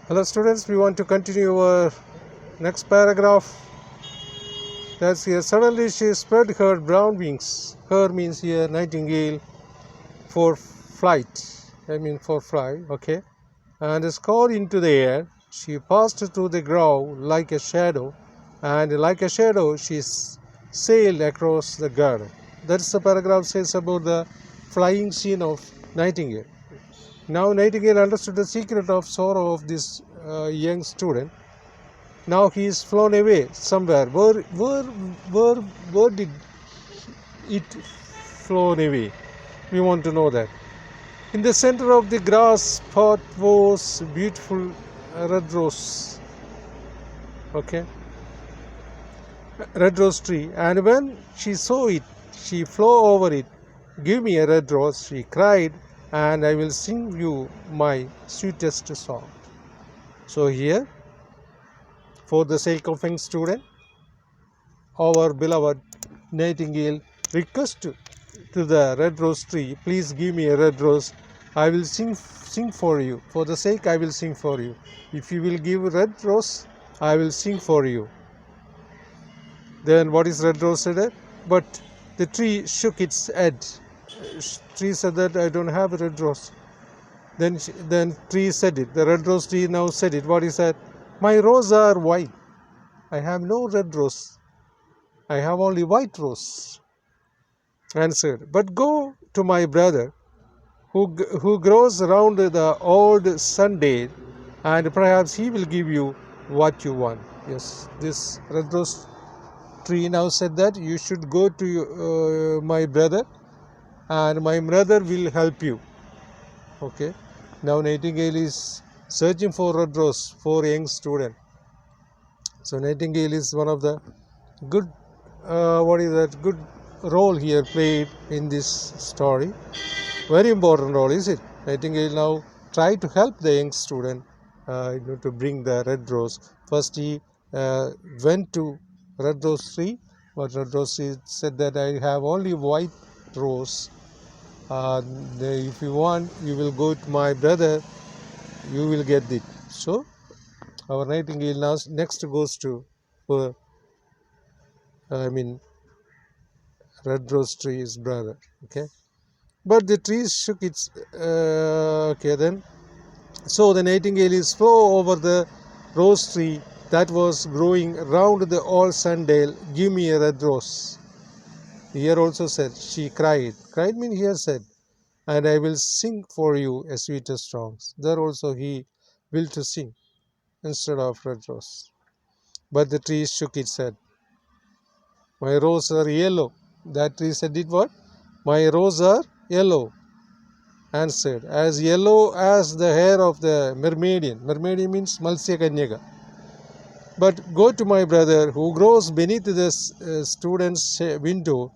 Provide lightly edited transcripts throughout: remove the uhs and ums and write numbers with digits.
Hello students, we want to continue our next paragraph. That's here. Suddenly she spread her brown wings. Her means here nightingale for flight. For fly, okay. And soared into the air. She passed through the ground like a shadow, and like a shadow she sailed across the garden. That's the paragraph says about the flying scene of nightingale. Now nightingale understood the secret of sorrow of this young student. Now he is flown away somewhere. Where did it flown away? We want to know that. In the center of the grass pot was beautiful red rose. Okay, red rose tree. And when she saw it, she flew over it. Give me a red rose, she cried, and I will sing you my sweetest song. So here, for the sake of young student, our beloved nightingale request to the red rose tree, please give me a red rose. I will sing for you. For the sake I will sing for you. If you will give red rose, I will sing for you. Then what is red rose said? But the tree shook its head. Tree said that I don't have a red rose. Then tree said it. The red rose tree now said it. What is that? My roses are white. I have no red rose. I have only white rose. Answered, but go to my brother who grows around the old Sunday, and perhaps he will give you what you want. Yes, this red rose tree now said that you should go to my brother, and my brother will help you. Okay, now nightingale is searching for red rose for young student. So nightingale is one of the good good role here played in this story. Very important role, is it? Nightingale now try to help the young student to bring the red rose. First he went to red rose tree, but red rose tree said that I have only white rose. If you want, you will go to my brother, you will get it. So our nightingale now next goes to red rose tree's brother. Okay, but the tree shook its. Okay, then. So the nightingale is flew over the rose tree that was growing round the old sandal. Give me a red rose. Here also said, she cried. Cried means here said, and I will sing for you a sweeter songs. There also he will to sing instead of red rose. But the tree shook its head. My roses are yellow. That tree said it what? My roses are yellow. Answered, as yellow as the hair of the mermaidian. Mermaidian means Malsya Kanyaga. But go to my brother who grows beneath the student's window,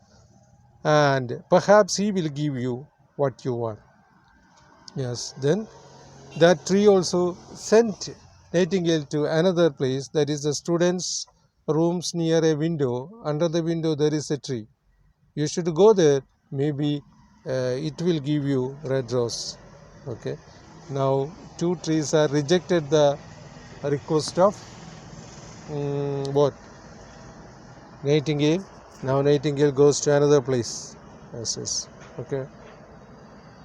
and perhaps he will give you what you want. Yes, then that tree also sent nightingale to another place, that is the student's rooms near a window. Under the window there is a tree. You should go there, maybe it will give you red rose. Okay, now two trees are rejected the request of what? Nightingale. Now nightingale goes to another place. Yes. Okay,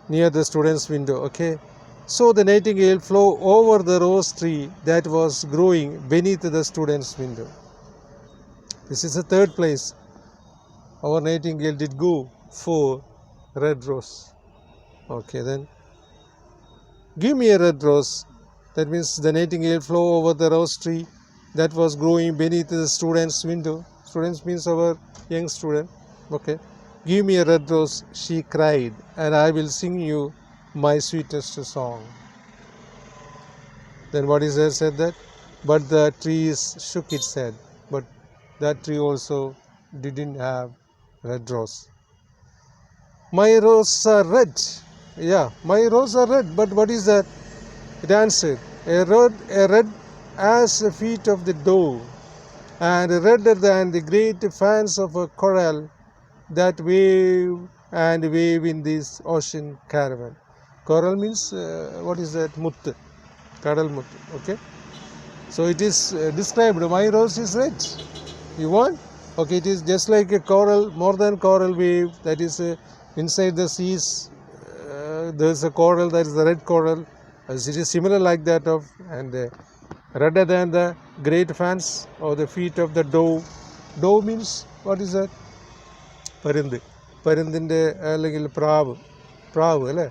near the student's window. Okay, so the nightingale flew over the rose tree that was growing beneath the student's window. This is the third place our nightingale did go for red rose. Okay, then give me a red rose. That means the nightingale flew over the rose tree that was growing beneath the student's window. Students means our young student. Okay, give me a red rose, she cried, and I will sing you my sweetest song. Then what is there said that? But the trees shook its head. But that tree also didn't have red rose. My roses are red. Yeah, my roses are red. But what is that? It answered, a red as the feet of the dove, and redder than the great fans of a coral that wave and wave in this ocean caravan. Coral means what is that? Mutt. Kadalmuttu. Okay. So it is described. My rose is red. You want? Okay, it is just like a coral, more than coral wave. That is inside the seas. There is a coral. That is the red coral. As it is similar like that of and redder than the great fans or the feet of the dove. Dove means what is that? പരുന്ത് പരുന്തിൻ്റെ അല്ലെങ്കിൽ പ്രാവ് പ്രാവ് അല്ലേ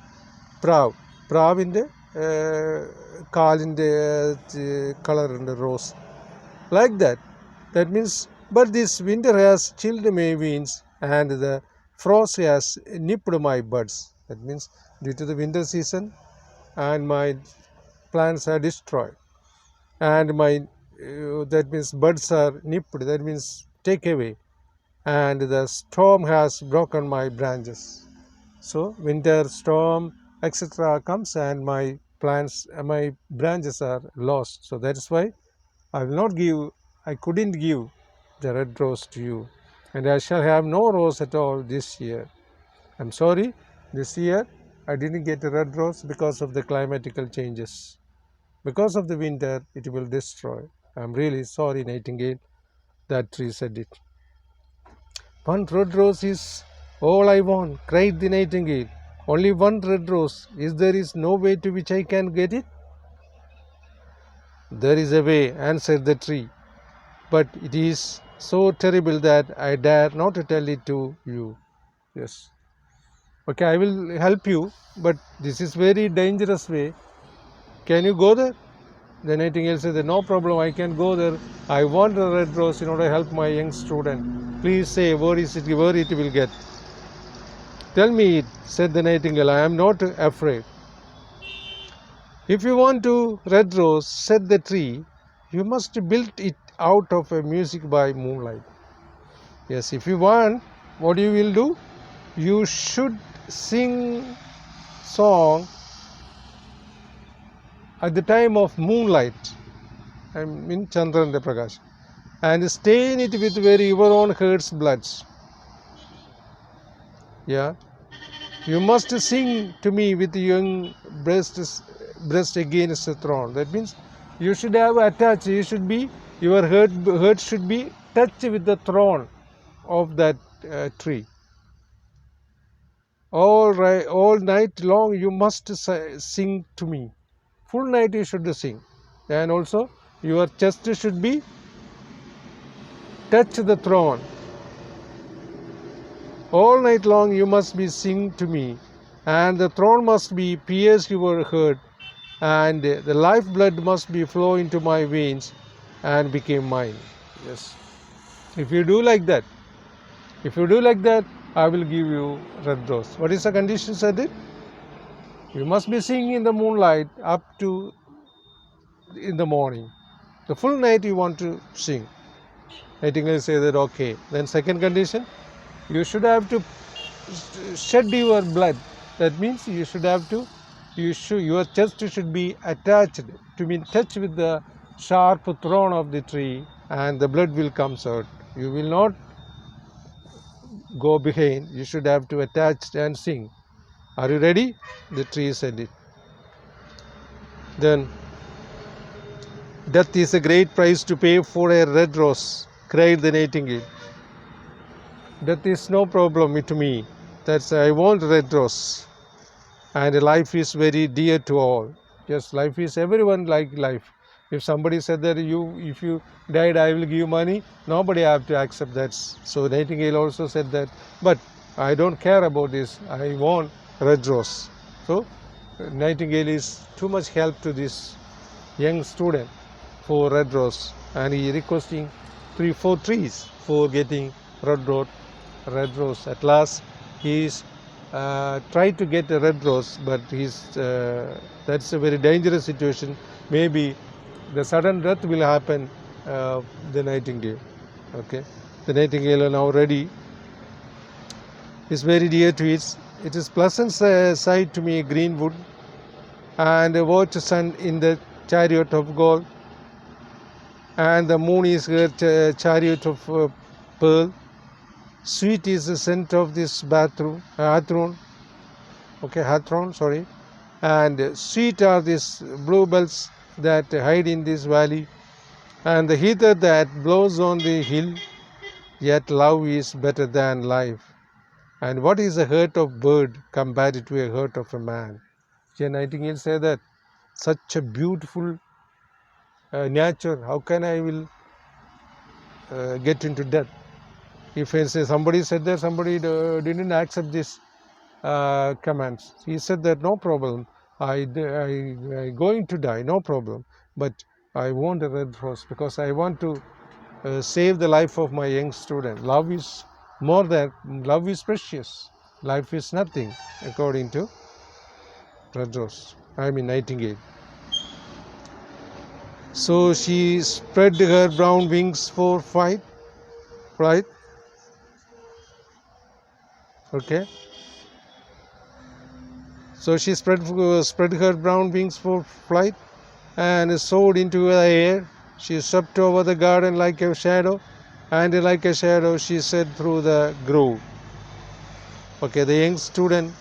പ്രാവിൻ്റെ കാലിൻ്റെ കളറുണ്ട് rose like that means but this winter has chilled my veins and the frost has nipped my buds. That means due to the winter season and my plants are destroyed and my that means buds are nipped, that means take away, and the storm has broken my branches. So winter storm etc comes and my plants my branches are lost. So that is why I couldn't give the red rose to you, and I shall have no rose at all this year. I'm sorry, this year I didn't get a red rose because of the climatical changes. Because of the winter it will destroy. I'm really sorry, nightingale. That tree said it. One red rose is all I want, cried the nightingale. Only one red rose. There is no way to which I can get it? There is a way, answered the tree, but it is so terrible that I dare not tell it to you. Yes. Okay, I will help you, but this is very dangerous way. Can you go there? The nightingale said, no problem, I can go there. I want a red rose in order to help my young student. Please say, where it will get. Tell me it, said the nightingale. I am not afraid. If you want to red rose, said the tree, you must build it out of a music by moonlight. Yes, if you want, what you will do? You should sing song at the time of moonlight, I mean Chandrana Prakash, and stain it with your own heart's bloods. Yeah, you must sing to me with your breast against the throne. That means you should have attached. You should be your heart should be touched with the throne of that tree. All night long you must sing to me. Full night you should sing, and also your chest should be touch the throne. All night long you must be sing to me, and the throne must be pierce your heart, and the life blood must be flow into my veins and became mine. Yes. If you do like that, I will give you red rose. What is the condition, said it? You must be singing in the moonlight up to in the morning. The full night you want to sing. Nightingale say that okay. Then second condition, you should have to shed your blood. That means you should have to, your chest should be attached to be in touch with the sharp thorn of the tree, and the blood will come out. You will not go behind. You should have to attach and sing. Are you ready? The tree said it. Then, death is a great price to pay for a red rose, cried the nightingale. Death is no problem to me. That's I want red rose. And life is very dear to all. Yes, life is everyone like life. If somebody said that if you died, I will give you money, nobody have to accept that. So Nightingale also said that. But I don't care about this. I want red rose. So Nightingale is too much help to this young student for red rose, and he requesting 3-4 trees for getting red rose. At last he is tried to get a red rose, but that's a very dangerous situation. Maybe the sudden death will happen. The nightingale. Okay, the nightingale are now ready. Is very dear to it. It is pleasant sight to me, green wood, and watch sun in the chariot of gold, and the moon is her chariot of pearl. Sweet is the scent of this hawthorn, sorry, and sweet are these bluebells that hide in this valley, and the heather that blows on the hill. Yet love is better than life. And what is the hurt of bird compared to a hurt of a man? Here Nightingale said that such a beautiful nature, how can I will get into death? If I say somebody said that somebody didn't accept this commands, he said that no problem, I going to die, no problem, but I want a red rose because I want to save the life of my young student. Love is more than, love is precious. Life is nothing, according to red rose. I mean Nightingale. So she spread her brown wings for flight. Okay. So she spread her brown wings for flight and soared into the air. She swept over the garden like a shadow, and like a shadow she said through the grove. Okay, the young student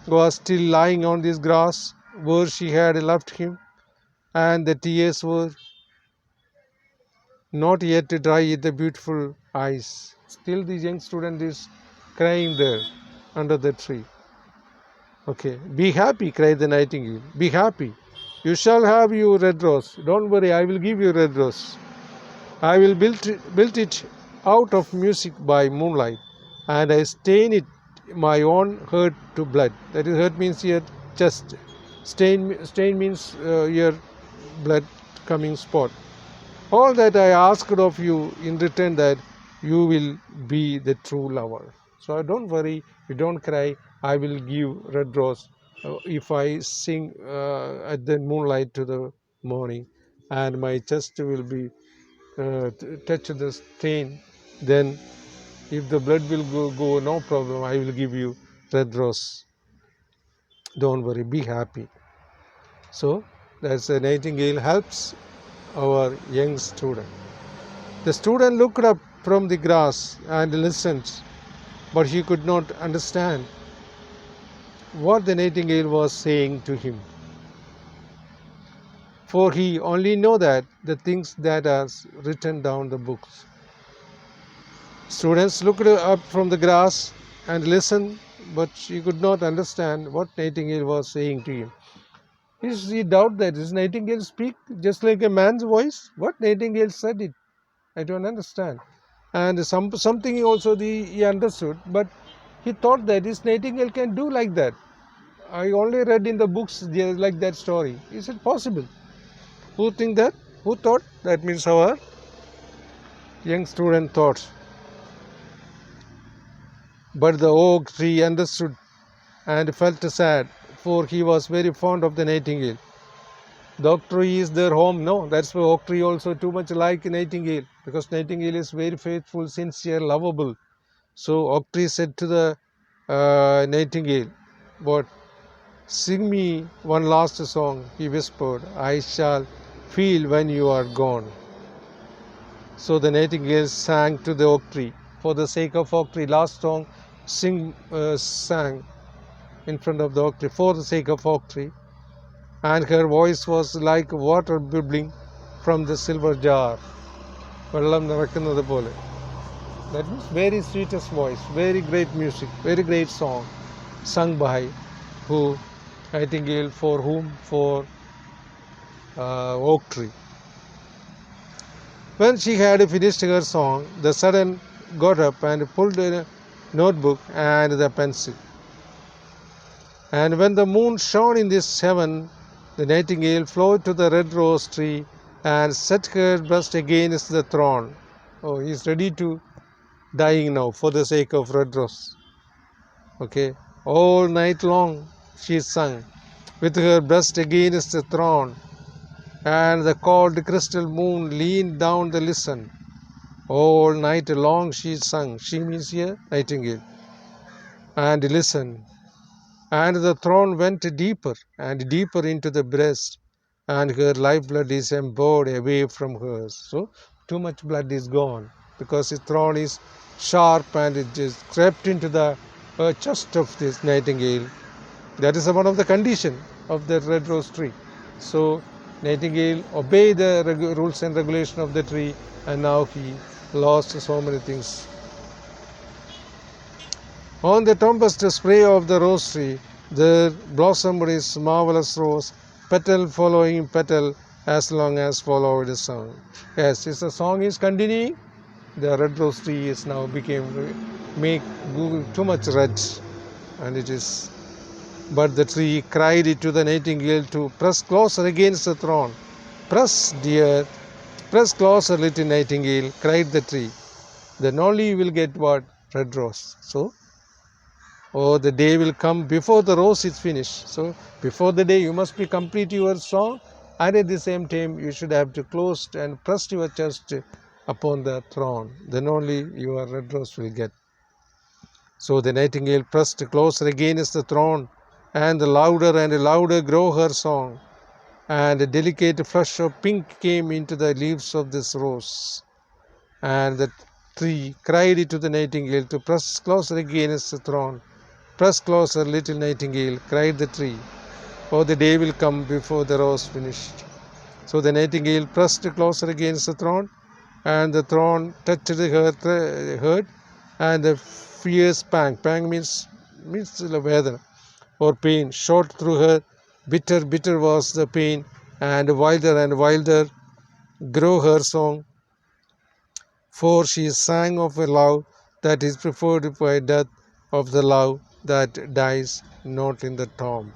was still lying on this grass where she had left him, and the tears were not yet dry in the beautiful eyes. Still, the young student is crying there under the tree. Okay, be happy, cried the nightingale. Be happy. You shall have your red rose. Don't worry, I will give you red rose. I will build it out of music by moonlight, and I stain it my own hurt to blood. That is, hurt means your chest. Stain means your blood coming spot. All that I asked of you in return, that you will be the true lover. So don't worry, you don't cry. I will give red rose if I sing at the moonlight to the morning, and my chest will be touch the stain. Then if the blood will go, no problem, I will give you red rose. Don't worry, be happy. So that's a nightingale helps our young student. The student looked up from the grass and listened, but he could not understand what the nightingale was saying to him, for he only knew that the things that are written down the books. Students looked up from the grass and listened, but she could not understand what Nightingale was saying to him. Is he doubt that this Nightingale speak just like a man's voice? What Nightingale said it? I don't understand. And something also he understood, but he thought that this Nightingale can do like that. I only read in the books like that story. Is it possible? Who think that? Who thought? That means our young student thought. But the oak tree understood and felt sad, for he was very fond of the nightingale. The oak tree is their home. No, that's why oak tree also too much like nightingale, because nightingale is very faithful, sincere, lovable. So oak tree said to the nightingale, "What? Sing me one last song," he whispered. "I shall feel when you are gone." So the nightingale sang to the oak tree. For the sake of oak tree, last song sang in front of the oak tree for the sake of oak tree, and her voice was like water bubbling from the silver jar. വെള്ളം നിറക്കുന്നത് പോലെ. That means very sweetest voice, very great music, very great song, sung by who? Nightingale. For whom? For oak tree. When she had finished her song, the student got up and pulled a notebook and the pencil. And when the moon shone in this heaven, the nightingale flew to the red rose tree and set her breast against the thorn. Oh, he is ready to dying now for the sake of red rose. Okay, all night long she sang with her breast against the thorn, and the cold crystal moon leaned down to listen. All night long she sang. She means here nightingale. And listened. And the thorn went deeper and deeper into the breast, and her lifeblood is poured away from hers. So too much blood is gone, because the thorn is sharp and it is crept into the chest of this nightingale. That is one of the condition of the red rose tree. So Nightingale obeyed the rules and regulation of the tree, and now he lost so many things. On the tempest spray of the rose tree, there blossomed his marvelous rose, petal following petal, as long as followed the song. Yes, the song is continuing. The red rose tree is now make too much red, and it is. But the tree cried it to the nightingale to press closer against the throne. Press, dear, press closer, little nightingale, cried the tree. Then only you will get what? Red rose. So, oh, the day will come before the rose is finished. So, before the day, you must be complete your song, and at the same time, you should have to close and press your chest upon the throne. Then only your red rose will get. So the nightingale pressed closer against the throne, and louder and louder grew her song, and a delicate flush of pink came into the leaves of this rose. And the tree cried to the nightingale to press closer against the throne. Press closer, little nightingale, cried the tree. Oh, the day will come before the rose finished. So the nightingale pressed closer against the throne, and the throne touched her heart, and a fierce pang. Pang means the weather or pain shot through her. Bitter, bitter was the pain, and wilder grew her song. For she sang of a love that is preferred by death, of the love that dies not in the tomb.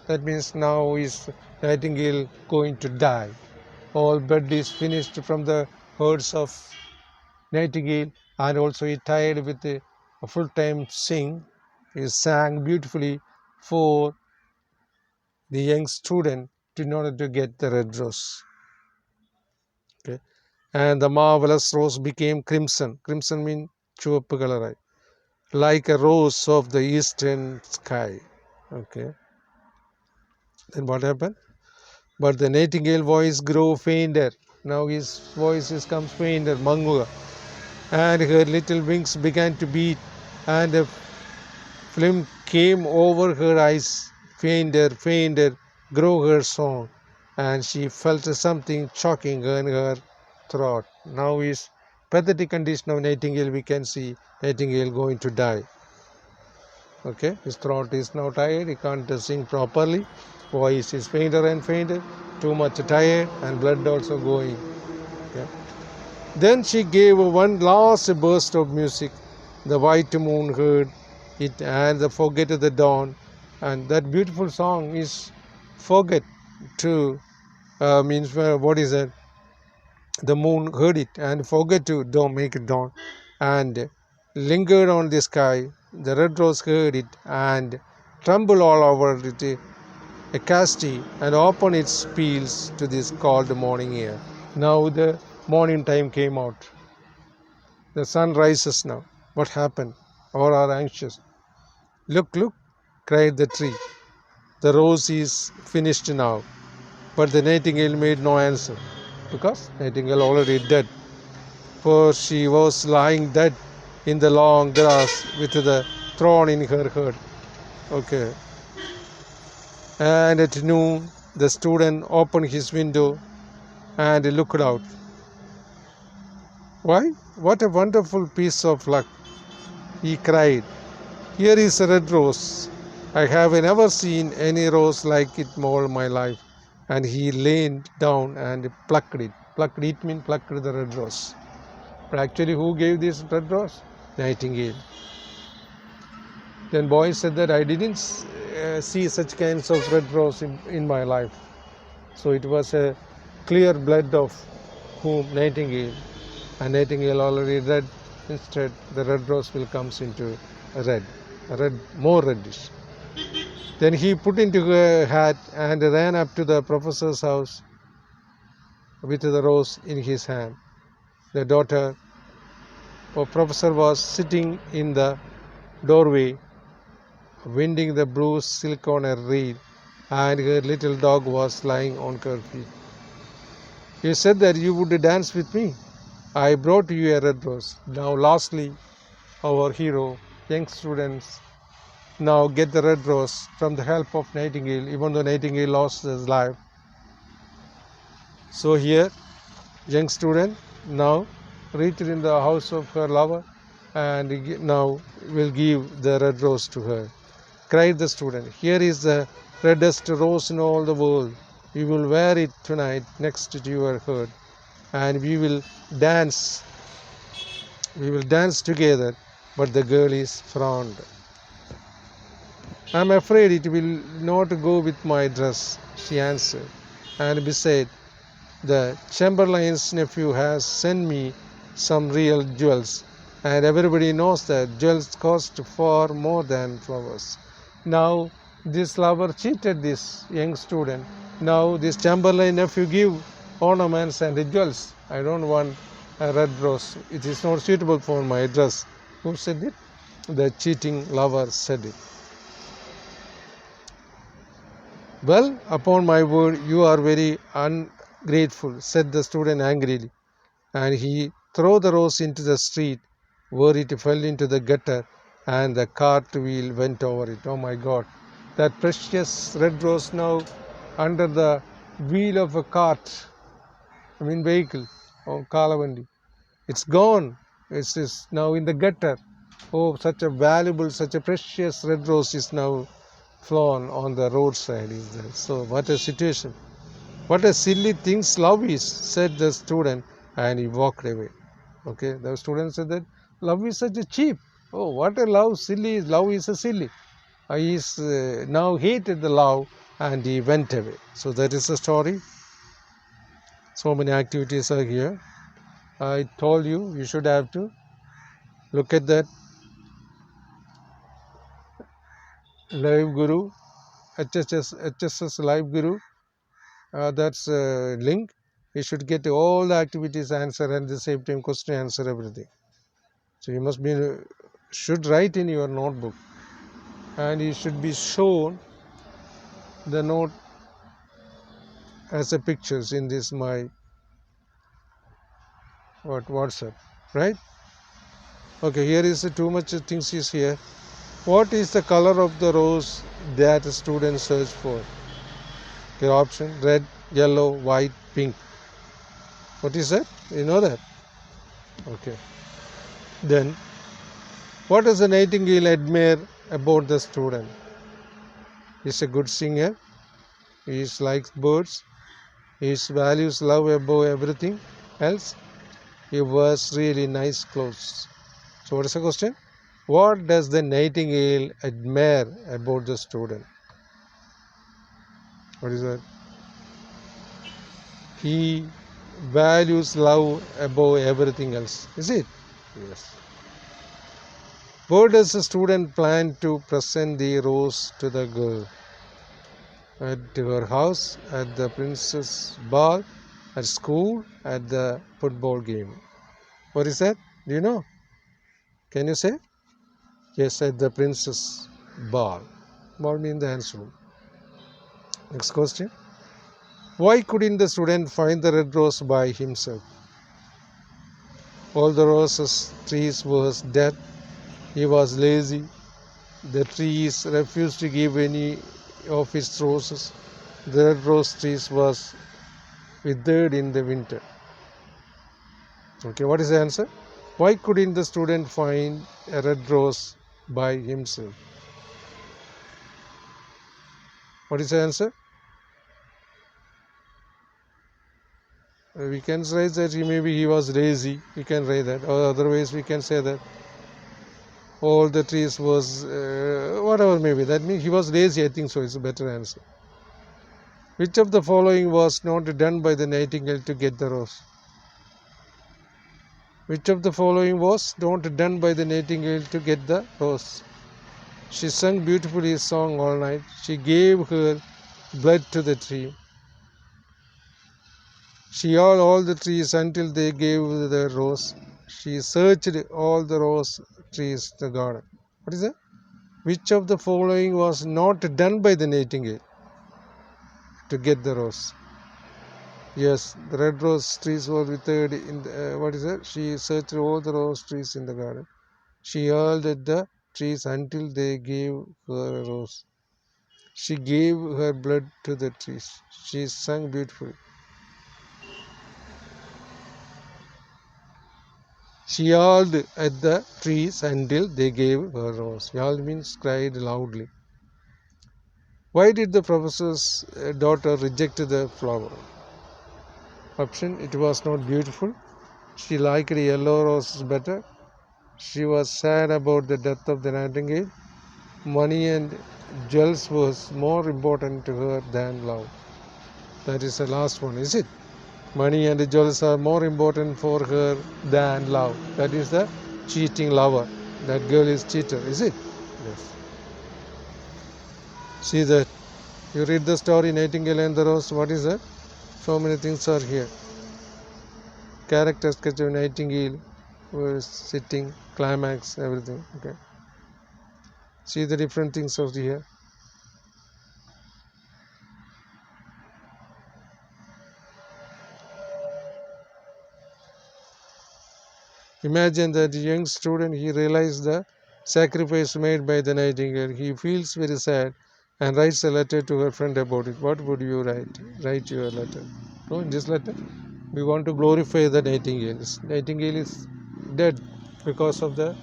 That means now is nightingale going to die. All blood is finished from the herds of nightingale, and also he tired with a full-time sing. He sang beautifully for the young student in order to get the red rose. Okay. And the marvelous rose became crimson. Crimson means chuvappu color, like a rose of the eastern sky. Okay. Then what happened? But the nightingale voice grew fainter. Now his voice comes fainter, manguga. And her little wings began to beat, and a film came over her eyes. Fainter, fainter grew her song, and she felt something choking in her throat. Now is pathetic condition of nightingale. We can see nightingale going to die. Okay, his throat is now tired. He can't sing properly. Voice is fainter and fainter. Too much tired, and blood also going. Okay. Then she gave one last burst of music. The white moon heard it, and the forget of the dawn. And that beautiful song is forget to means what is that? The moon heard it and forget to don't make it dawn, and lingered on the sky. The red rose heard it and trembled all over it, a casty, and opened its peals to this cold morning air. Now the morning time came out. The sun rises now. What happened? All are anxious. Look, look, cried the tree. The rose is finished now. But the nightingale made no answer, because nightingale already dead. For she was lying dead in the long grass with the thorn in her heart. Okay. And at noon, the student opened his window and looked out. Why? What a wonderful piece of luck, he cried. Here is a red rose. I have never seen any rose like it all my life. And he leaned down and plucked it. Plucked it means plucked the red rose. But actually, who gave this red rose? Nightingale. Then boy said that I didn't see such kinds of red rose in my life. So it was a clear blood of whom? Nightingale. And nightingale already red. Instead, the red rose will comes into red, more reddish. Then he put into a hat and ran up to the professor's house with the rose in his hand. The daughter of professor was sitting in the doorway, winding the blue silk on a reed, and her little dog was lying on her feet. You said that you would dance with me. I brought you a red rose. Now, lastly, our hero, young students, now get the red rose from the help of nightingale, even though nightingale lost his life. So here, young student now reached in the house of her lover, and now will give the red rose to her. Cried the student, "Here is the reddest rose in all the world. We will wear it tonight next to your head, and we will dance. We will dance together." But the girl is frowned. "I am afraid it will not go with my dress," she answered. "And besides, the Chamberlain's nephew has sent me some real jewels, and everybody knows that jewels cost far more than flowers." Now this lover cheated this young student. Now this Chamberlain nephew give ornaments and jewels. "I don't want a red rose. It is not suitable for my dress." Who said it? The cheating lover said it. "Well, upon my word, you are very ungrateful," said the student angrily, and he threw the rose into the street, where it fell into the gutter, and the cart wheel went over it. Oh my God! That precious red rose now under the wheel of a cart, vehicle, or kalavandi. It's gone. It's now in the gutter. Oh, such a valuable, such a precious red rose is now flown on the roadside. Is there? So what a situation! "What a silly thing love is," said the student, and he walked away. Okay, the student said that love is such a cheap. Oh, what a love! Silly love is a silly. He is now hated the love, and he went away. So that is the story. So many activities are here. I told you should have to look at that live guru, HSS live guru. That's a link. You should get all the activities answer and at the same time question answer everything. So you must be should write in your notebook, and you should be shown the note as a pictures in this my WhatsApp, right? Okay, here is too much things is here. What is the color of the rose that students search for? Okay, option: red, yellow, white, pink. What is that? You know that? Okay. Then, what does the nightingale admire about the student? He's a good singer. He likes birds. He values love above everything else. He wears really nice clothes. So, what is the question? What does the nightingale admire about the student? What is that? He values love above everything else. Is it? Yes. Where does the student plan to present the rose to the girl? At her house, at the princess ball, at school, at the football game. What is that? Do you know? Can you say? Yes, at the princess ball. Ball means the answer. Next question. Why couldn't the student find the red rose by himself? All the roses trees was dead. He was lazy. The trees refused to give any of its roses. The red rose trees was withered in the winter. Okay, what is the answer? Why couldn't the student find a red rose by himself? What is the answer? We can write that maybe he was lazy. We can write that. Or otherwise we can say that all the trees was whatever maybe. That means he was lazy. I think so. It's a better answer. Which of the following was not done by the nightingale to get the rose? Which of the following was not done by the nightingale to get the rose? She sang beautifully a song all night. She gave her blood to the tree. She all the trees until they gave the rose. She searched all the rose trees in the garden. What is that? Which of the following was not done by the nightingale to get the rose? Yes, the red rose trees were withered in the, what is that? She searched all the rose trees in the garden. She hurled at the trees until they gave her a rose. She gave her blood to the trees. She sang beautifully. She yelled at the trees until they gave her rose. Yelled means cried loudly. Why did the professor's daughter reject the flower? Option: it was not beautiful. She liked yellow roses better. She was sad about the death of the nightingale. Money and jewels was more important to her than love. That is the last one, is it? Money and jewels are more important for her than love. That is the cheating lover. That girl is cheater, is it? Yes. See that. You read the story Nightingale and the Rose. What is that? So many things are here. Character sketch of Nightingale, was sitting, climax, everything. Okay. See the different things of here. Imagine that young student, he realized the sacrifice made by the nightingale. He feels very sad and writes a letter to her friend about it. What would you write? Write your letter. No, in this letter, we want to glorify the nightingale. Nightingale is dead because of the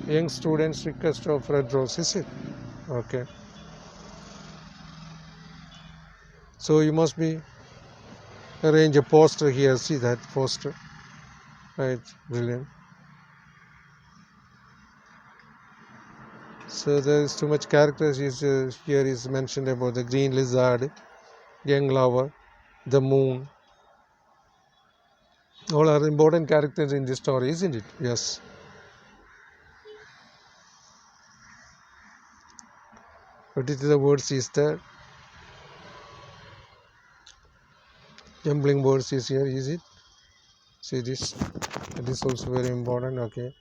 young student's request of red rose, is it? Okay. So you must be arrange a poster here. See that poster. Right, brilliant. So there is too much characters here is mentioned about the green lizard, young lover, the moon. All are important characters in this story, isn't it? Yes. What is the words is there? Jumbling words is here, is it? See this. It is also very important. Okay.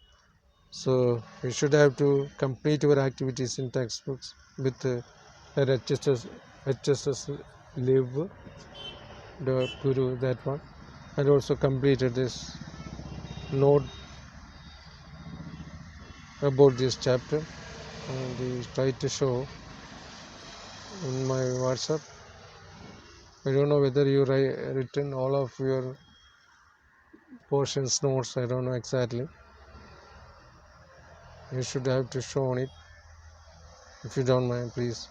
So you should have to complete your activities in textbooks with HSS live the guru, that one, and also completed this note about this chapter, and we try to show in my WhatsApp. I don't know whether you written all of your portions notes. I don't know exactly. You should have to show it, if you don't mind, please.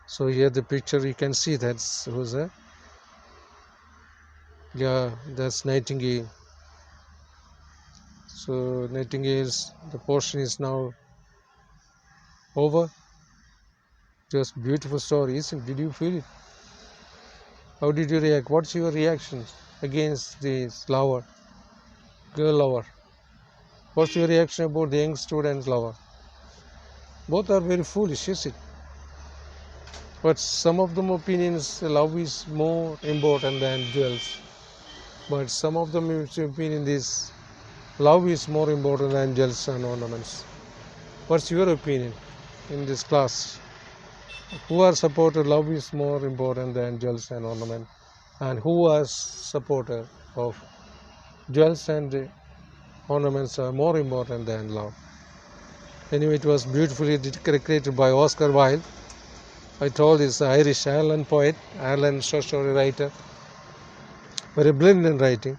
So here the picture you can see, that's who's a, yeah, that's nightingale. So nightingales, the portion is now over. Just beautiful story, isn't it? Did you feel it? How did you react? What's your reaction against this lover, girl lover? What's your reaction about the young student's lover? Both are very foolish, is it? But some of them opinions love is more important than jewels. But some of them opinion is love is more important than jewels and ornaments. What's your opinion in this class? Who are supporter love is more important than jewels and ornament, and who are supporter of jewels and ornaments are more important than love? Anyway, it was beautifully created by Oscar Wilde. I told this Irish Ireland poet, Ireland short story writer, very brilliant in writing.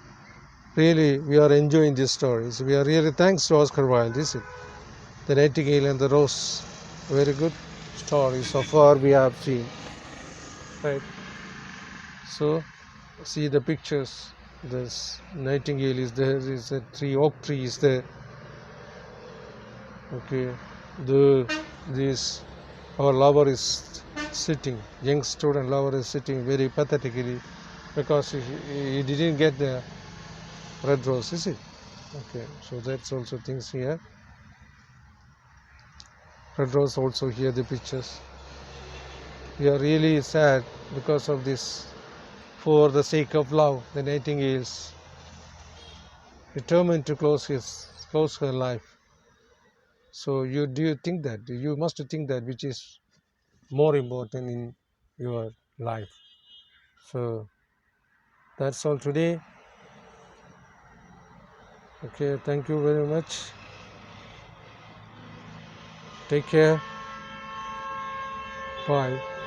Really, we are enjoying these stories. We are really thanks to Oscar Wilde, is it? The Nightingale and the Rose. Very good story so far we have seen. Right. So, see the pictures. This nightingale is there. There is a tree, oak tree is there. Okay. This our lover is sitting. Young student lover is sitting very pathetically because he didn't get the red rose, is it? Okay. So that's also things here. Red rose also here the pictures. We are really sad because of this. For the sake of love, the nightingale is determined to close her life. So do you think that? You must think that which is more important in your life. So that's all today. Okay, thank you very much. Take care. Bye.